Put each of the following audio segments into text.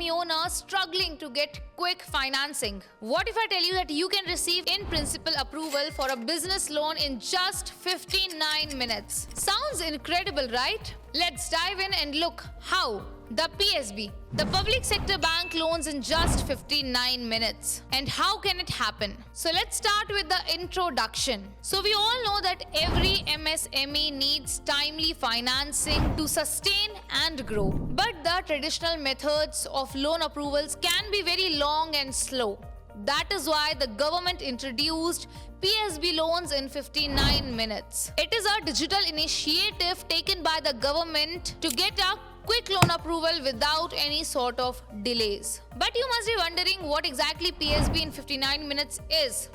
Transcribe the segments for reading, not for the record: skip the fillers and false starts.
MSME owner struggling to get quick financing? What if I tell you that you can receive in principle approval for a business loan in just 59 minutes? Sounds incredible, right? Let's dive in and look how. The PSB, the public sector bank loans in just 59 minutes. And how can it happen? So let's start with the introduction. So we all know that every MSME needs timely financing to sustain and grow. But the traditional methods of loan approvals can be very long and slow. That is why the government introduced PSB loans in 59 minutes. It is a digital initiative taken by the government to get a quick loan approval without any sort of delays. But you must be wondering what exactly PSB in 59 minutes is.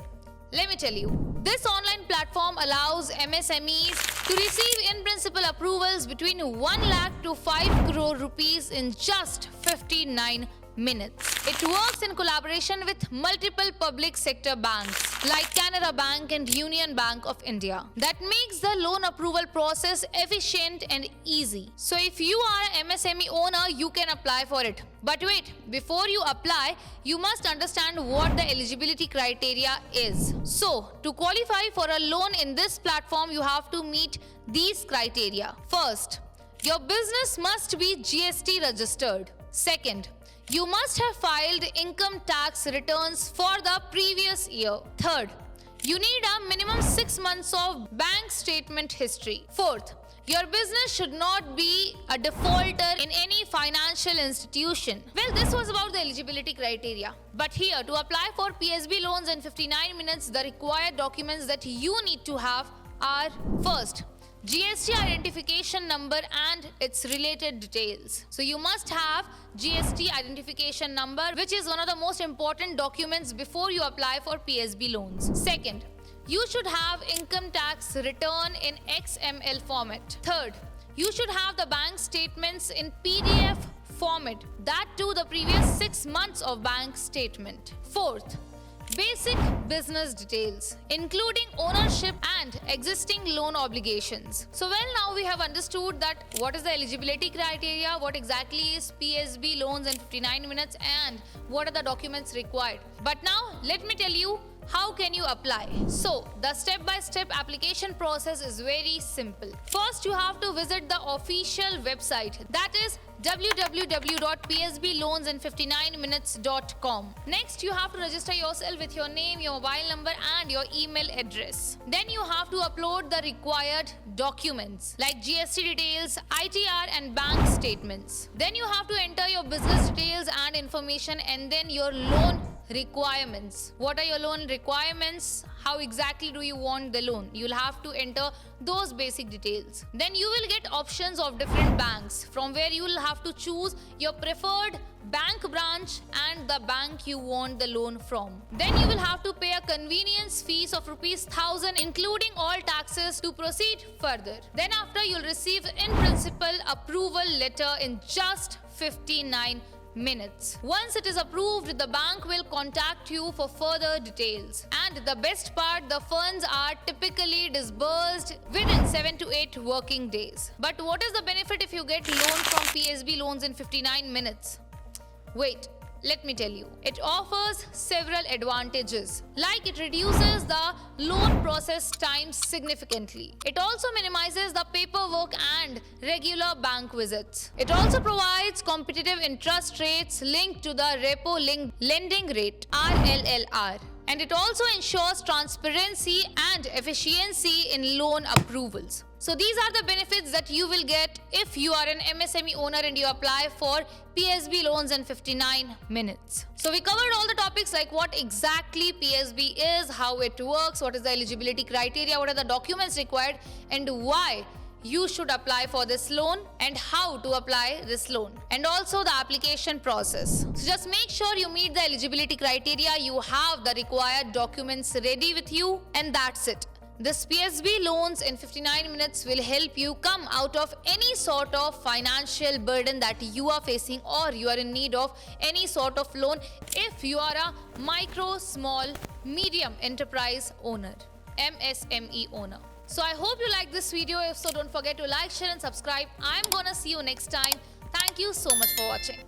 Let me tell you. This online platform allows MSMEs to receive in principle approvals between 1 lakh to 5 crore rupees in just 59 minutes. It works in collaboration with multiple public sector banks like Canara Bank and Union Bank of India. That makes the loan approval process efficient and easy. So if you are an MSME owner, you can apply for it. But wait, before you apply, you must understand what the eligibility criteria is. So to qualify for a loan in this platform, you have to meet these criteria. First, your business must be GST registered. Second, you must have filed income tax returns for the previous year. Third, you need a minimum 6 months of bank statement history. Fourth, your business should not be a defaulter in any financial institution. Well, this was about the eligibility criteria. But here, to apply for PSB loans in 59 minutes, the required documents that you need to have are: first, GST identification number and its related details. So you must have GST identification number, which is one of the most important documents before you apply for PSB loans. Second, you should have income tax return in XML format. Third, you should have the bank statements in PDF format. That too, the previous 6 months of bank statement. Fourth, basic business details, including ownership and existing loan obligations. So now we have understood that what is the eligibility criteria, what exactly is PSB loans in 59 minutes, and what are the documents required. But now let me tell you, how can you apply? So the step-by-step application process is very simple. First, you have to visit the official website, that is www.psbloansin59minutes.com. Next, you have to register yourself with your name, your mobile number and your email address. Then you have to upload the required documents like GST details, ITR and bank statements. Then you have to enter your business details and information, and then your loan requirements. What are your loan requirements? How exactly do you want the loan? You'll have to enter those basic details. Then you will get options of different banks from where you will have to choose your preferred bank branch and the bank you want the loan from. Then you will have to pay a convenience fees of ₹1,000 including all taxes to proceed further. Then after, you'll receive in principle approval letter in just 59 minutes. Once it is approved, the bank will contact you for further details. And the best part, the funds are typically disbursed within 7 to 8 working days. But what is the benefit if you get loan from PSB loans in 59 minutes? Wait, let me tell you. It offers several advantages, like it reduces the loan process time significantly. It also minimizes the paperwork and regular bank visits. It also provides competitive interest rates linked to the repo linked lending rate (RLLR). And it also ensures transparency and efficiency in loan approvals. So these are the benefits that you will get if you are an MSME owner and you apply for PSB loans in 59 minutes. So we covered all the topics like what exactly PSB is, how it works, what is the eligibility criteria, what are the documents required, and why you should apply for this loan and how to apply this loan, and also the application process. So just make sure you meet the eligibility criteria, you have the required documents ready with you, and that's it. This PSB loans in 59 minutes will help you come out of any sort of financial burden that you are facing, or you are in need of any sort of loan if you are a micro, small, medium enterprise owner, MSME owner. So I hope you like this video. If so, don't forget to like, share and subscribe. I'm gonna see you next time. Thank you so much for watching.